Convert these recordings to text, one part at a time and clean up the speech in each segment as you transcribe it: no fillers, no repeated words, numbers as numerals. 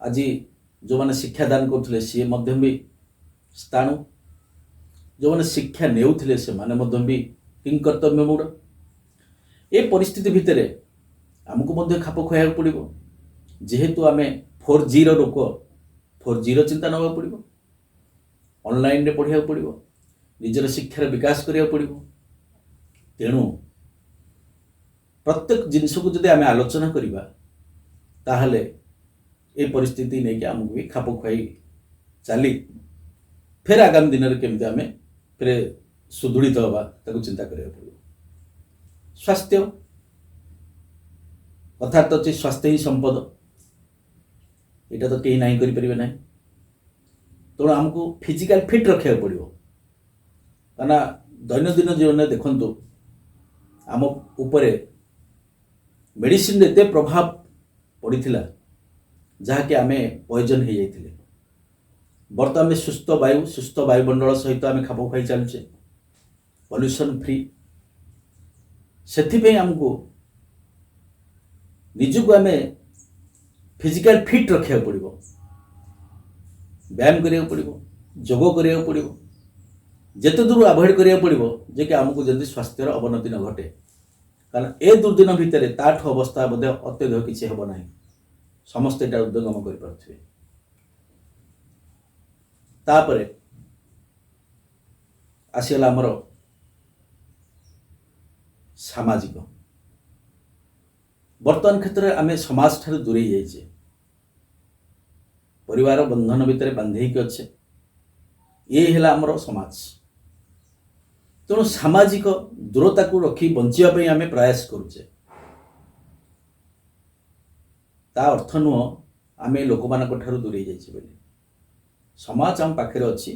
आज जो मैंने शिक्षा दान करते सी भी स्थाणु जो मैंने शिक्षा नेउथिले से माने भी किंकर्तव्य मूढ़ ए परिस्थिति भितर आमको खाप खुआ पड़ो जेहेतु आम 4G लोक 4G चिंता नवा पड़ो ऑनलाइन रे पढ़िया पड़ो निजर शिक्षार विकास करिया पड़ो तेणु प्रत्येक जिनस को जदि आम आलोचना करवा ताहले ए परिस्थिति नहीं कि आमको भी खाप खुआई चली फिर आगामी दिन में केमती आम फिर सुदृढ़ हवा ताको चिंता करिया पड़ो स्वास्थ्य अर्थात अच्छे स्वास्थ्य ही संपद यहाँ तो कहीं नहीं करें ना तेणु आमको फिजिकल फिट रखा पड़ो कहना दैनंदिन जीवन में देखु आम उपरे मेडिसिन एत प्रभाव पड़ता जहाँकि आम पॉइजन हो जाते बर्तमान सुस्थ वायुमंडल सहित आम खाप खाई चलचे पॉल्यूशन फ्री से आमको निजक आम फिजिकल फिट रखा पड़ो व्यायाम करा पड़ो जोग करा पड़ो जिते दूर अवॉइड करा पड़ो जे कि आमको जल्दी स्वास्थ्यर अवनति न घटे कारण ए दुर्दिन भितर ताठ अवस्था बोधे अत्यधिक किसी हेब ना समस्ते उद्यम कर आसीगला आमर सामाजिक वर्तमान क्षेत्र में आम समाज ठार दूरे जाइए परिवार बंधन भितर बांधे अच्छे ये है आमर समाज तेणु सामाजिक दूरता को रखी बंचापी आम प्रयास करुचे ता अर्थ नुह आम लोक मान दूरे जाइए समाज आम पाखे अच्छी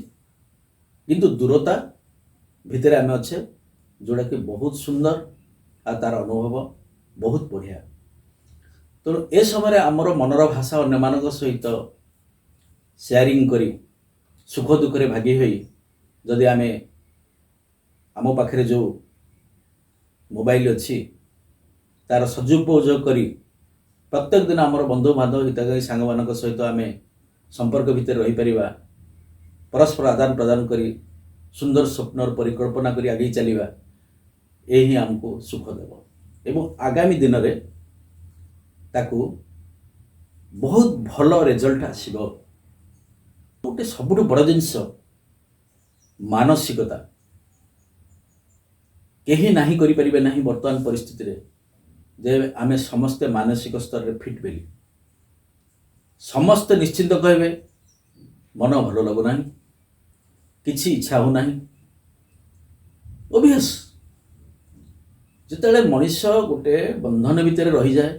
किंतु दूरता भितर आम अच्छे जोड़ा कि बहुत सुंदर आ तार अनुभव बहुत बढ़िया तेणु ए समय आमर मनर भाषा अन्य मान सहित शेयरिंग करी सुख दुख भागी हुई जदि आम आम पाखे जो मोबाइल अच्छी तार सदुपयोग करी प्रत्येक दिन आमर बंधु बांधव हितकारी सांग मान सहित आम संपर्क भितर रही परिबा परस्पर आदान प्रदान करी सुंदर स्वप्नर परिकल्पना करी आगे चलिबा यही आमको सुख देव एवं आगामी दिन में ताकू बहुत भल रिजल्ट आसीबो गोटे सबुठ बड़ जिनस मानसिकता कहीं नहीं करि परिबे नहीं वर्तमान परिस्थिति रे जे आमे समस्ते मानसिक स्तर रे फिट बेली समस्ते निश्चिंत कहबे मन भल लगु नहीं किछि इच्छा हो नहीं ओबियस जिते मनीष गोटे बंधन भितर रही जाए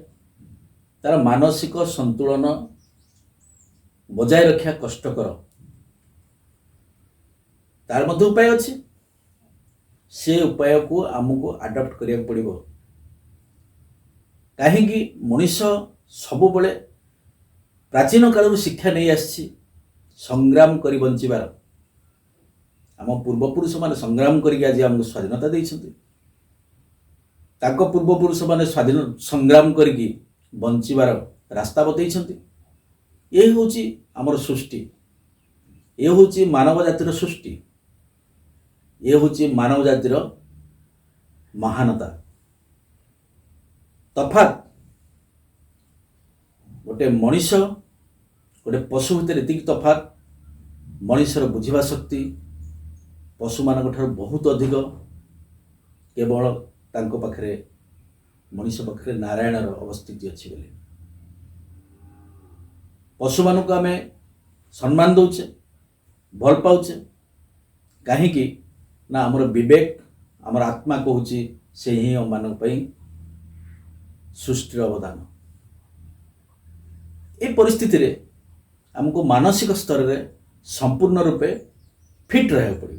तार मानसिक संतुलन बजाय रखा कष्टकर तार मध्य उपाय अच्छी से उपाय को आमको आडप्ट करिया पड़िबो कहीं मनीष सब बड़े प्राचीन काल शिक्षा नहीं आसी संग्राम करी बंचिबार आम पूर्वपुरुष माने संग्राम करिक आज आमको स्वाधीनता देइछन्ति ताको पूर्वपुरुष माने स्वाधीन संग्राम करिकी बंचिबार रास्ता बतैछन्ति ये होची आमर सृष्टि ये होची मानव जातिर सृष्टि ये होची मानव जातिर महानता तफात गोटे मनीष गोटे पशु भितर एतिक तफात मनीषर बुझिबा शक्ति पशु मान बहुत अधिक केवल तांको पाखरे मनीष पाखरे नारायणर अवस्थिति अच्छी बोली पशु मान को आम सम्मान दौचे भल पाउचे कहीं ना आमर विवेक आमर आत्मा कहूँ से ही मान सृष्टि अवदान ये परिस्थिति रे हमको मानसिक स्तर रे संपूर्ण रूपे फिट रहा पड़ो